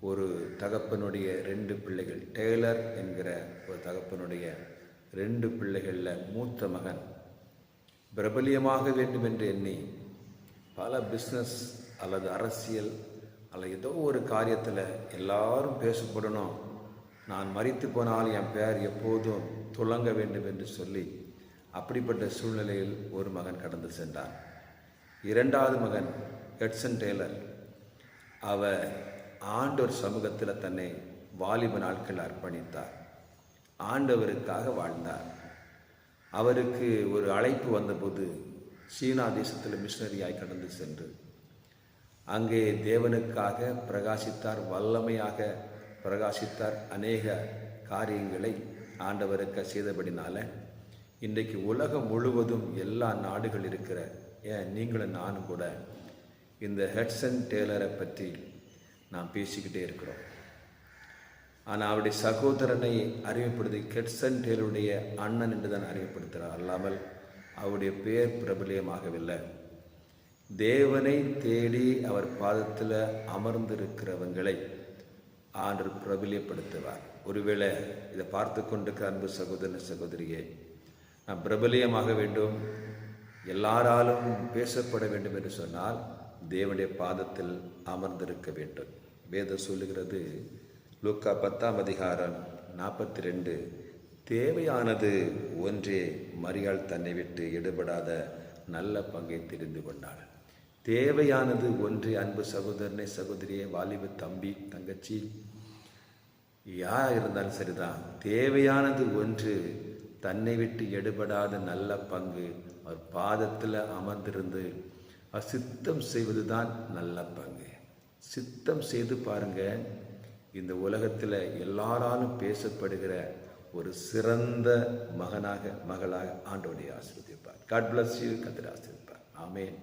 ஒரு தகப்பனுடைய 2 பிள்ளைகள், டெய்லர் என்கிற ஒரு தகப்பனுடைய 2 பிள்ளைகளில் மூத்த மகன் பிரபலியமாக வேண்டும் என்று எண்ணி பல பிஸ்னஸ் அல்லது அரசியல் அல்லது ஏதோ ஒரு காரியத்தில் எல்லாரும் பேசப்படணும், நான் மரித்து போனால் என் பெயர் எப்போதும் துலங்க வேண்டும் என்று சொல்லி அப்படிப்பட்ட சூழ்நிலையில் ஒரு மகன் கடந்து சென்றார். 2வது மகன் எட்சன் டெய்லர், அவர் ஆண்டவர் சமூகத்தில் தன்னை வாலிப நாட்கள் அர்ப்பணித்தார், ஆண்டவருக்காக வாழ்ந்தார். அவருக்கு ஒரு அழைப்பு வந்தபோது சீனா தேசத்தில் மிஷனரியாய் கடந்து சென்று அங்கே தேவனுக்காக பிரகாசித்தார், வல்லமையாக பிரகாசித்தார். அநேக காரியங்களை ஆண்டவருக்கு செய்தபடினால இன்றைக்கு உலகம் முழுவதும் எல்லா நாடுகள் இருக்கிற நீங்களும் நானும் கூட இந்த எட்சன் டெய்லரை பற்றி நாம் பேசிக்கிட்டே இருக்கிறோம். ஆனால் அவருடைய சகோதரனை அறிமுகப்படுத்தி எட்சன் டெய்லருடைய அண்ணன் என்று தான் அறிமுகப்படுத்துகிறார், அல்லாமல் அவருடைய பெயர் பிரபலியமாகவில்லை. தேவனை தேடி அவர் பாதத்தில் அமர்ந்திருக்கிறவங்களை ஆண்டவர் பிரபலியப்படுத்துவார். ஒருவேளை இதை பார்த்து கொண்டிருக்கிற அன்பு சகோதரன் சகோதரியே, நாம் பிரபலியமாக வேண்டும், எல்லாராலும் பேசப்பட வேண்டும் என்று சொன்னால் தேவனுடைய பாதத்தில் அமர்ந்திருக்க வேண்டும். வேதம் சொல்லுகிறது, லூக்கா 10ஆம் அதிகாரம் 42, தேவையானது ஒன்றே, மரியாள் தன்னை விட்டு எடுபடாத நல்ல பங்கை தெரிந்து கொண்டாள். தேவையானது ஒன்றே. அன்பு சகோதரனை சகோதரியை, வாலிப தம்பி தங்கச்சி யார் இருந்தாலும் சரிதான், தேவையானது ஒன்று, தன்னை விட்டு எடுபடாத நல்ல பங்கு. அவர் பாதத்தில் அமர்ந்திருந்து சித்தம் செய்வது தான் நல்ல பங்கு. சித்தம் செய்து பாருங்க, இந்த உலகத்தில் எல்லாராலும் பேசப்படுகிற ஒரு சிறந்த மகனாக மகளாக ஆண்டவருடைய ஆசீர்வதிப்பார். God bless you. கர்த்தர் ஆசீர்வதிப்பார். ஆமென்.